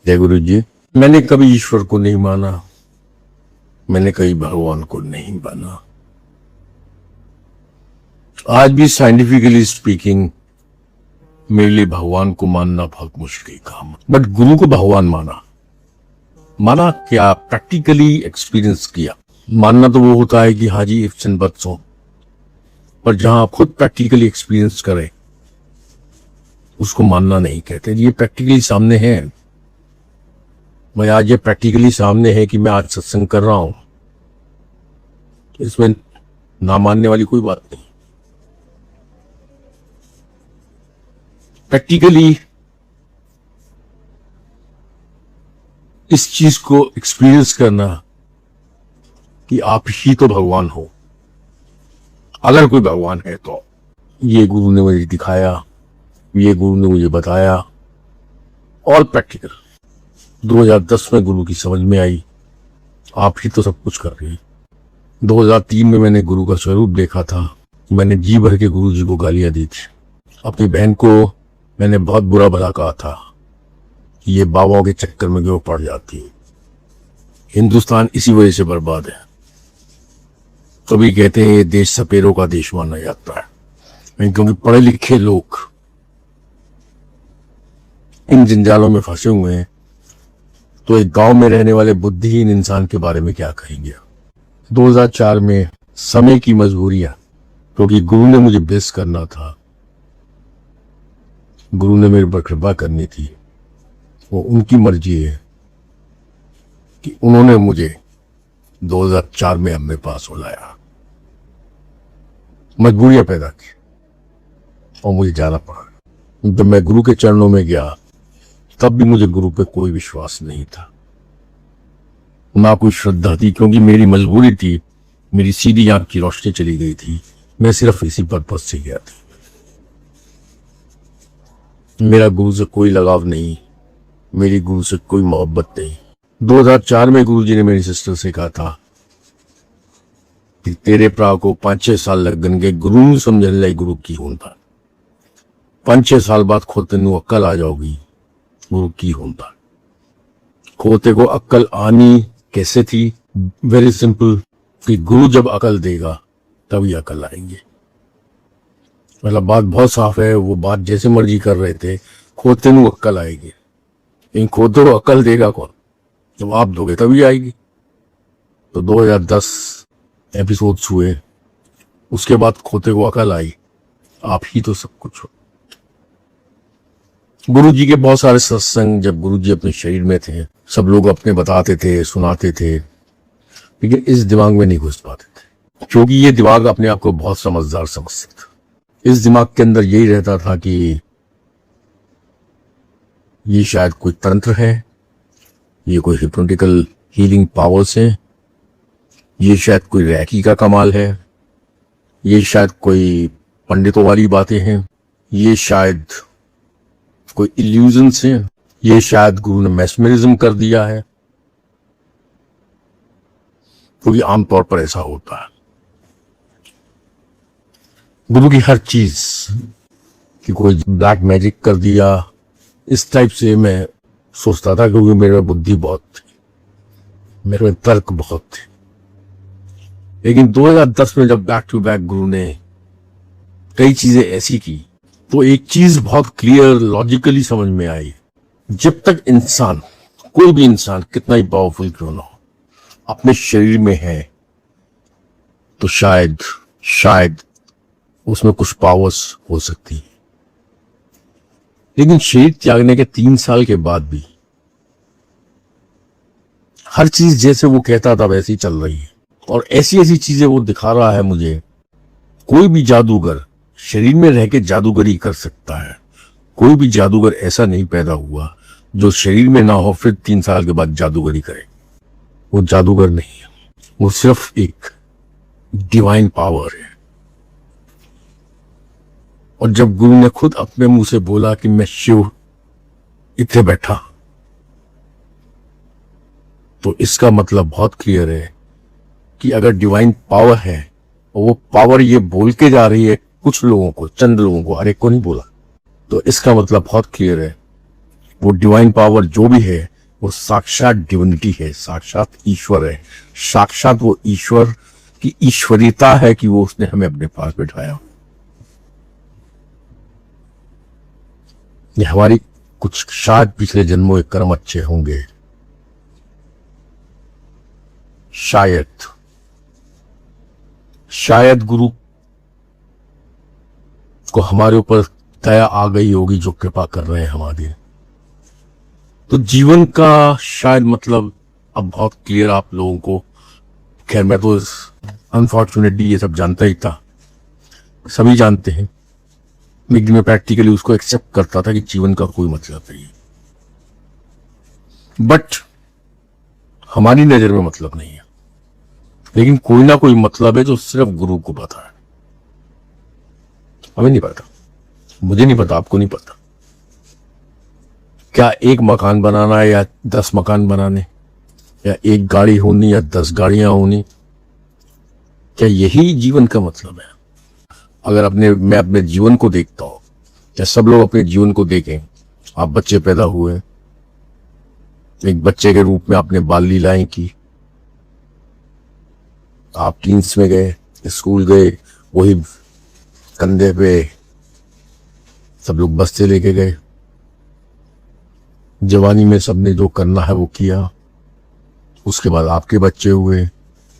जय गुरु जी। मैंने कभी ईश्वर को नहीं माना, मैंने कभी भगवान को नहीं माना। आज भी साइंटिफिकली स्पीकिंग मेरे लिए भगवान को मानना बहुत मुश्किल काम, बट गुरु को भगवान माना क्या, प्रैक्टिकली एक्सपीरियंस किया। मानना तो वो होता है कि हाँ जी इफ्स एंड बट्स हो, पर जहां आप खुद प्रैक्टिकली एक्सपीरियंस करें उसको मानना नहीं कहते। ये प्रैक्टिकली सामने है, मैं आज ये प्रैक्टिकली सामने है कि मैं आज सत्संग कर रहा हूं, इसमें ना मानने वाली कोई बात नहीं। प्रैक्टिकली इस चीज को एक्सपीरियंस करना कि आप ही तो भगवान हो, अगर कोई भगवान है तो। ये गुरु ने मुझे दिखाया, ये गुरु ने मुझे बताया, और प्रैक्टिकल 2010 में गुरु की समझ में आई, आप ही तो सब कुछ कर रही। 2003 में मैंने गुरु का स्वरूप देखा था। मैंने जी भर के गुरु जी को गालियां दी थी। अपनी बहन को मैंने बहुत बुरा भला कहा था, ये बाबाओं के चक्कर में क्यों पड़ जाती है। हिंदुस्तान इसी वजह से बर्बाद है। कभी कहते हैं ये देश सपेरों का देश माना जाता है, क्योंकि पढ़े लिखे लोग इन जंजालों में फंसे हुए हैं, तो एक गांव में रहने वाले बुद्धिहीन इंसान के बारे में क्या कहेंगे। 2004 में समय की मजबूरियां, क्योंकि गुरु ने मुझे बेस करना था, गुरु ने मेरे पर कृपा करनी थी, वो उनकी मर्जी है कि उन्होंने मुझे 2004 में एमए पास हो लाया। मजबूरियां पैदा की और मुझे जाना पड़ा। जब मैं गुरु के चरणों में गया तब भी मुझे गुरु पे कोई विश्वास नहीं था, ना कोई श्रद्धा थी, क्योंकि मेरी मजबूरी थी, मेरी सीधी आंख की रोशनी चली गई थी। मैं सिर्फ इसी पर्पज से गया था। मेरा गुरु से कोई लगाव नहीं, मेरी गुरु से कोई मोहब्बत नहीं। 2004 में गुरु जी ने मेरी सिस्टर से कहा था कि तेरे भरा को 5-6 साल लगनगे गुरु ਨੂੰ ਸਮਝਣ ਲਈ गुरु की ਹੁੰਦਾ। 5-6 साल बाद खुद तेनू अक्ल आ जाओगी गुरु की होता। खोते को अक्ल आनी कैसे थी? वेरी सिंपल, कि गुरु जब अकल देगा तभी अकल आएंगे। मतलब बात बहुत साफ है। वो बात जैसे मर्जी कर रहे थे, खोते नु अक्ल आएगी, लेकिन खोते को अक्ल देगा कौन? जब आप दोगे तभी आएगी। तो 2010 एपिसोड्स हुए, उसके बाद खोते को अकल आई, आप ही तो सब कुछ हो। गुरु जी के बहुत सारे सत्संग जब गुरु जी अपने शरीर में थे, सब लोग अपने बताते थे, सुनाते थे, लेकिन इस दिमाग में नहीं घुस पाते थे, क्योंकि ये दिमाग अपने आप को बहुत समझदार समझता था। इस दिमाग के अंदर यही रहता था कि ये शायद कोई तंत्र है, ये कोई हिप्नोटिकल हीलिंग पावर्स है, ये शायद कोई रैकी का कमाल है, ये शायद कोई पंडितों वाली बातें हैं, ये शायद कोई इल्यूजन्स हैं, ये शायद गुरु ने मैस्मरिज्म कर दिया है। क्योंकि आमतौर पर ऐसा होता है। गुरु की हर चीज कि कोई ब्लैक मैजिक कर दिया, इस टाइप से मैं सोचता था, क्योंकि मेरे में बुद्धि बहुत थी, मेरे में तर्क बहुत थे। लेकिन 2010 में जब बैक टू बैक गुरु ने कई चीजें ऐसी की, तो एक चीज बहुत क्लियर लॉजिकली समझ में आई। जब तक इंसान, कोई भी इंसान कितना ही पावरफुल क्यों ना हो, अपने शरीर में है, तो शायद उसमें कुछ पावर्स हो सकती है। लेकिन शरीर त्यागने के 3 साल के बाद भी हर चीज जैसे वो कहता था वैसी चल रही है, और ऐसी ऐसी चीजें वो दिखा रहा है मुझे। कोई भी जादूगर शरीर में रह के जादूगरी कर सकता है। कोई भी जादूगर ऐसा नहीं पैदा हुआ जो शरीर में ना हो फिर 3 साल के बाद जादूगरी करे। वो जादूगर नहीं है, वो सिर्फ एक डिवाइन पावर है। और जब गुरु ने खुद अपने मुंह से बोला कि मैं शिव इतने बैठा, तो इसका मतलब बहुत क्लियर है कि अगर डिवाइन पावर है और वो पावर ये बोल के जा रही है कुछ लोगों को, चंद लोगों को, हर एक को नहीं बोला, तो इसका मतलब बहुत क्लियर है वो डिवाइन पावर जो भी है वो साक्षात डिविनिटी है, साक्षात ईश्वर है, साक्षात वो ईश्वर की ईश्वरीयता है कि वो उसने हमें अपने पास बिठाया। ये हमारी कुछ शायद पिछले जन्मों के कर्म अच्छे होंगे, शायद गुरु को हमारे ऊपर दया आ गई होगी जो कृपा कर रहे हैं हमारी। तो जीवन का शायद मतलब अब बहुत क्लियर आप लोगों को, खैर मैं तो अनफॉर्चुनेटली ये सब जानता ही था, सभी जानते हैं, लेकिन मैं प्रैक्टिकली उसको एक्सेप्ट करता था कि जीवन का कोई मतलब नहीं है। बट हमारी नजर में मतलब नहीं है, लेकिन कोई ना कोई मतलब है जो सिर्फ गुरु को पता है। हमें नहीं पता, मुझे नहीं पता, आपको नहीं पता। क्या एक मकान बनाना है या 10 मकान बनाने, या एक गाड़ी होनी या 10 गाड़ियां होनी, क्या यही जीवन का मतलब है? अगर मैं अपने जीवन को देखता हूं, या सब लोग अपने जीवन को देखें, आप बच्चे पैदा हुए, एक बच्चे के रूप में आपने बाल लीलाएं की, आप टीन्स में गए, स्कूल गए, वही कंधे पे सब लोग बस्ते लेके गए, जवानी में सबने जो करना है वो किया, उसके बाद आपके बच्चे हुए,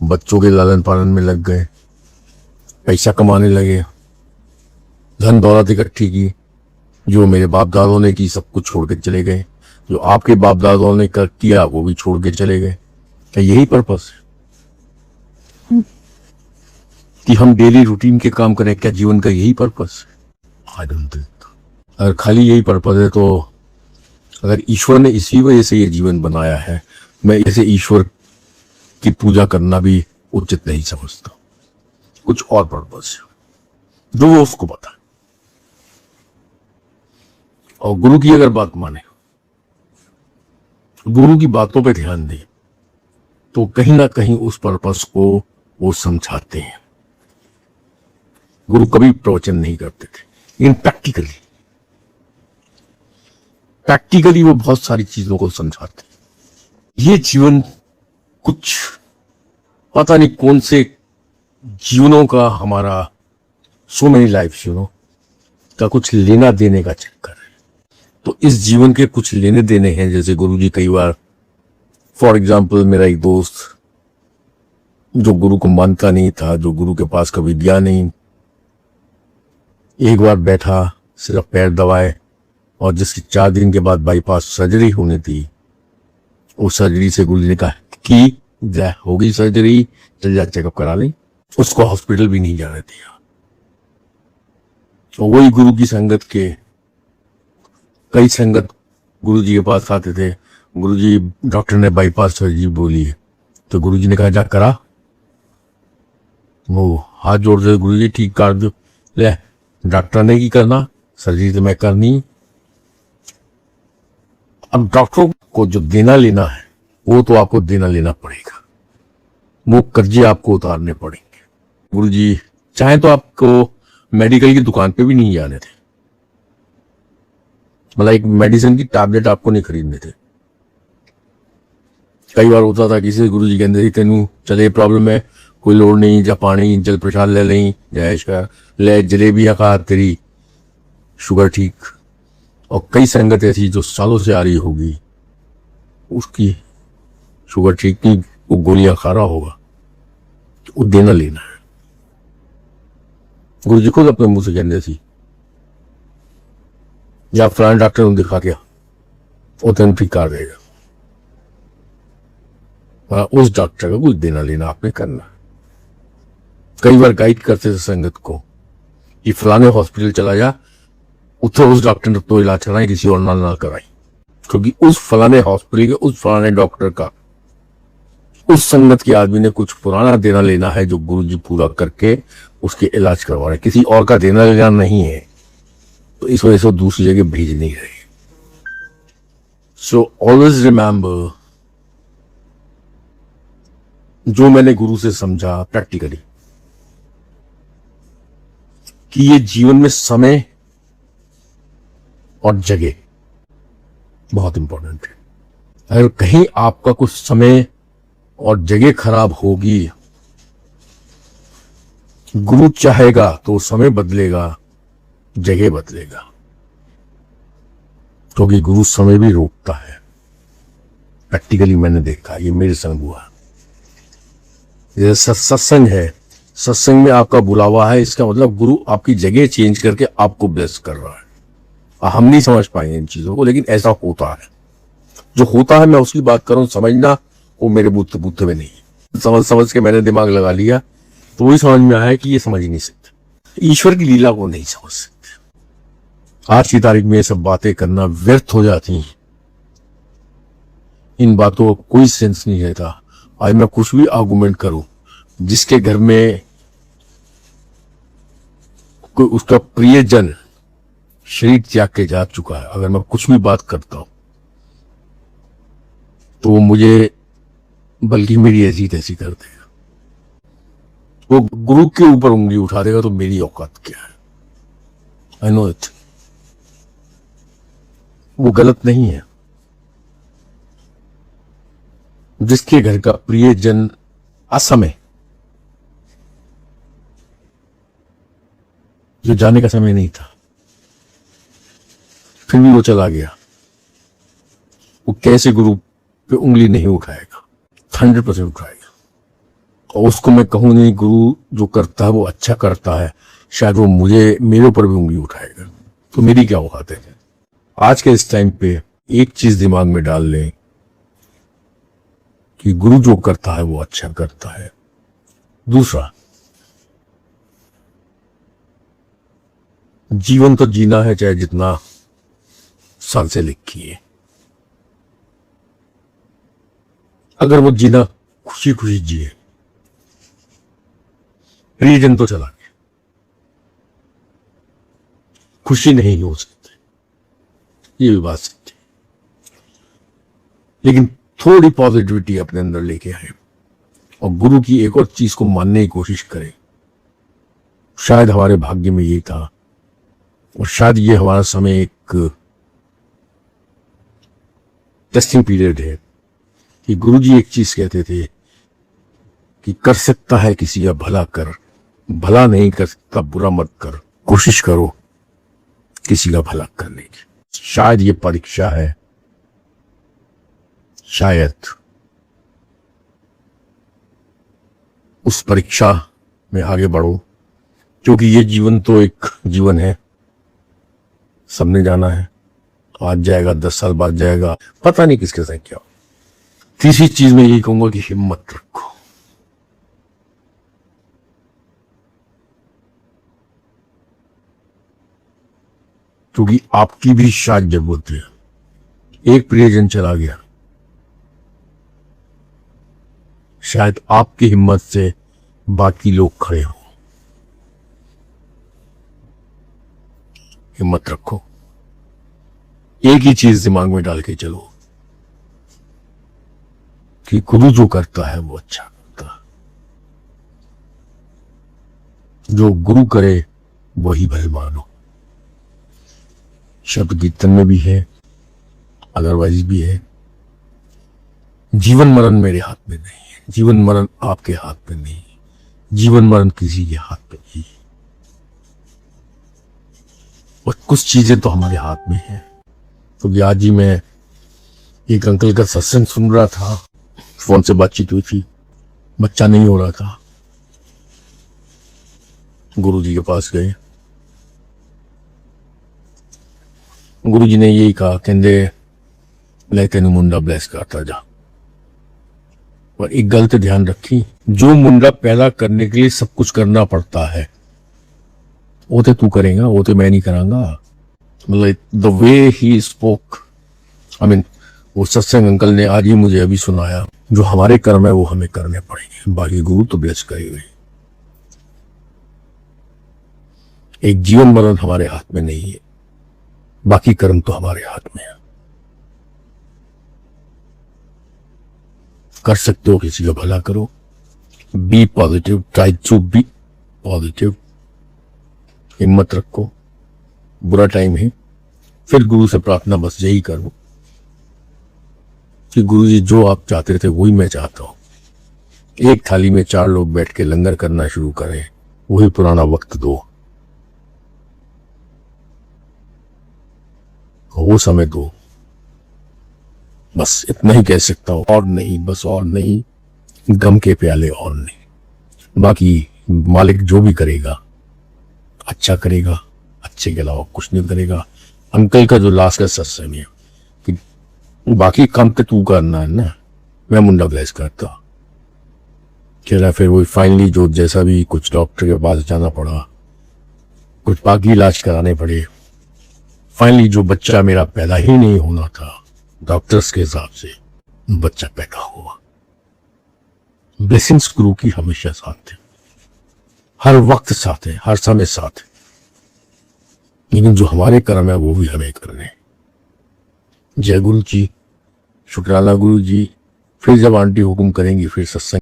बच्चों के लालन पालन में लग गए, पैसा कमाने लगे, धन दौलत इकट्ठी की, जो मेरे बाप दादों ने की सब कुछ छोड़ के चले गए, जो आपके बाप दादों ने किया वो भी छोड़ के चले गए। क्या यही पर्पस है कि हम डेली रूटीन के काम करें? क्या जीवन का यही पर्पस है? I don't think. अगर खाली यही पर्पस है तो अगर ईश्वर ने इसी वजह से ये जीवन बनाया है, मैं इसे ईश्वर की पूजा करना भी उचित नहीं समझता। कुछ और पर्पस है जो वो उसको पता है। और गुरु की अगर बात माने, गुरु की बातों पे ध्यान दें, तो कहीं ना कहीं उस पर्पस को वो समझाते हैं। गुरु कभी प्रवचन नहीं करते थे, लेकिन प्रैक्टिकली वो बहुत सारी चीजों को समझाते हैं। ये जीवन कुछ पता नहीं कौन से जीवनों का, हमारा सो मेनी लाइफ का कुछ लेना देने का चक्कर है। तो इस जीवन के कुछ लेने देने हैं। जैसे गुरुजी कई बार, फॉर एग्जाम्पल, मेरा एक दोस्त जो गुरु को मानता नहीं था, जो गुरु के पास कभी गया नहीं, एक बार बैठा, सिर्फ पैर दबाए, और जिसकी 4 दिन के बाद बाईपास सर्जरी होनी थी, उस सर्जरी से गुरु जी ने कहा कि होगी सर्जरी, चल जा चेकअप करा ले। उसको हॉस्पिटल भी नहीं जाने दिया। तो वही गुरु की संगत के कई संगत गुरु जी के पास आते थे, गुरु जी डॉक्टर ने बाईपास सर्जरी बोली है, तो गुरु जी ने कहा जा करा। वो हाथ जोड़ दे, गुरु जी ठीक कर दो। ले, डॉक्टर ने की करना, सर्जरी तो मैं करनी। अब डॉक्टरों को जो देना लेना है वो तो आपको देना लेना पड़ेगा, वो कर्जे आपको उतारने पड़ेंगे। गुरु जी चाहे तो आपको मेडिकल की दुकान पे भी नहीं जाने थे, मतलब एक मेडिसिन की टैबलेट आपको नहीं खरीदने थे। कई बार होता था किसी गुरु जी कहते थे तेनू चले प्रॉब्लम है, कोई लोड़ नहीं, जा पानी जल प्रसाद ले लें, जयश कर ले, जलेबियां खा, तेरी शुगर ठीक। और कई संगत ऐसी जो सालों से आ रही होगी, उसकी शुगर ठीक नहीं, वो गोलियां खा रहा होगा, वो देना लेना है। गुरु जी खुद अपने मुंह से कहते सी, या फलाने डॉक्टर को दिखा के वो तेन ठीक कर देगा। उस डॉक्टर का कुछ देना लेना आपने करना। कई बार गाइड करते थे संगत को कि फलाने हॉस्पिटल चला जा, उसे उस डॉक्टर ने तो इलाज कराई, किसी और ना कराई, क्योंकि उस फलाने हॉस्पिटल के उस फलाने डॉक्टर का, उस संगत के आदमी ने कुछ पुराना देना लेना है जो गुरु जी पूरा करके उसके इलाज करवा रहे, किसी और का देना लेना नहीं है। तो इस वजह से दूसरी जगह भेज नहीं रहे। सो ऑलवेज रिमेंबर, जो मैंने गुरु से समझा प्रैक्टिकली, कि ये जीवन में समय और जगह बहुत इंपॉर्टेंट है। अगर कहीं आपका कुछ समय और जगह खराब होगी, गुरु चाहेगा तो समय बदलेगा, जगह बदलेगा, क्योंकि गुरु समय भी रोकता है। प्रैक्टिकली मैंने देखा, ये मेरे संग हुआ। जैसे सत्संग है, सत्संग में आपका बुलावा है, इसका मतलब गुरु आपकी जगह चेंज करके आपको ब्लेस कर रहा है। हम नहीं समझ पाएंगे इन चीजों को, लेकिन ऐसा होता है। जो होता है मैं उसकी बात करूं, समझना वो मेरे बुद्ध में नहीं है। समझ के मैंने दिमाग लगा लिया तो वही समझ में आया कि ये समझ ही नहीं सकते, ईश्वर की लीला को नहीं समझ सकते। आज की तारीख में ये सब बातें करना व्यर्थ हो जाती हैं। इन बातों का कोई सेंस नहीं रहता। आज मैं कुछ भी आर्गुमेंट करूं, जिसके घर में कोई उसका प्रियजन शरीर त्याग के जा चुका है, अगर मैं कुछ भी बात करता हूं तो वो मुझे बल्कि मेरी ऐसी तैसी कर देगा। वो गुरु के ऊपर उंगली उठा देगा तो मेरी औकात क्या है? I know it. वो गलत नहीं है। जिसके घर का प्रियजन असमय, जो जाने का समय नहीं था, फिर भी वो चला गया, वो कैसे गुरु पे उंगली नहीं उठाएगा? 100% उठाएगा। और उसको मैं कहूं नहीं, गुरु जो करता है वो अच्छा करता है, शायद वो मेरे ऊपर भी उंगली उठाएगा, तो मेरी क्या औकात है? आज के इस टाइम पे एक चीज दिमाग में डाल लें कि गुरु जो करता है वो अच्छा करता है। दूसरा, जीवन तो जीना है, चाहे जितना साल से लिखी है। अगर वो जीना खुशी खुशी जिए, प्रियजन तो चला गया, खुशी नहीं हो सकती, ये भी बात सच्ची। लेकिन थोड़ी पॉजिटिविटी अपने अंदर लेके आए और गुरु की एक और चीज को मानने की कोशिश करें। शायद हमारे भाग्य में ये था, और शायद ये हमारा समय एक टेस्टिंग पीरियड है कि गुरुजी एक चीज कहते थे कि कर सकता है किसी का भला कर, भला नहीं कर सकता बुरा मत कर, कोशिश करो किसी का भला करने की। शायद ये परीक्षा है, शायद उस परीक्षा में आगे बढ़ो, क्योंकि ये जीवन तो एक जीवन है, सबने जाना है। आज जाएगा, 10 साल बाद जाएगा, पता नहीं किसके साथ क्या हो। तीसरी चीज मैं यही कहूंगा कि हिम्मत रखो। क्योंकि आपकी भी शायद जरूरत है। एक प्रियजन चला गया, शायद आपकी हिम्मत से बाकी लोग खड़े हों। हिम्मत रखो। एक ही चीज दिमाग में डाल के चलो कि गुरु जो करता है वो अच्छा करता है। जो गुरु करे वही भले मानो। शब्द कीर्तन में भी है, अदरवाइज भी है। जीवन मरण मेरे हाथ में नहीं है, जीवन मरण आपके हाथ में नहीं है, जीवन मरण किसी के हाथ में नहीं है। और कुछ चीजें तो हमारे हाथ में है। तो आज ही मैं एक अंकल का सत्संग सुन रहा था, फोन से बातचीत हुई थी, बच्चा नहीं हो रहा था। गुरुजी के पास गए, गुरुजी ने यही कहा, कहते मैं तेन मुंडा ब्लेस करता जा। और एक गलत ध्यान रखी, जो मुंडा पैदा करने के लिए सब कुछ करना पड़ता है वो तो तू करेगा, वो तो मैं नहीं करांगा। मतलब the way he spoke, I mean वो सत्संग अंकल ने आज ही मुझे अभी सुनाया, जो हमारे कर्म है वो हमें करने पड़ेंगे, बाकी गुरु तो ब्लेस करेंगे। एक जीवन मरण हमारे हाथ में नहीं है, बाकी कर्म तो हमारे हाथ में है। कर सकते हो किसी का भला करो, be positive, try to be positive. हिम्मत रखो, बुरा टाइम है, फिर गुरु से प्रार्थना बस यही करो कि गुरुजी जो आप चाहते थे वही मैं चाहता हूं। एक थाली में 4 लोग बैठ के लंगर करना शुरू करें, वही पुराना वक्त दो, वो समय दो। बस इतना ही कह सकता हूं, और नहीं, बस और नहीं, गम के प्याले और नहीं। बाकी मालिक जो भी करेगा अच्छा करेगा, अच्छे के अलावा कुछ नहीं करेगा। अंकल का जो लास्ट का सत्संग है कि बाकी काम तो तू करना है ना, मैं मुंडा ब्लेस करता। कह रहा फिर वही फाइनली जो जैसा भी कुछ डॉक्टर के पास जाना पड़ा, कुछ बाकी इलाज कराने पड़े, फाइनली जो बच्चा मेरा पैदा ही नहीं होना था डॉक्टर्स के हिसाब से, बच्चा पैदा हुआ। ब्लेसिंग्स गुरु की हमेशा साथ थे, हर वक्त साथ है, हर समय साथ है। लेकिन जो हमारे कर्म है वो भी हमें करने हैं। जय गुरु जी, शुक्राना गुरु जी। फिर जब आंटी हुक्म करेंगी फिर सत्संग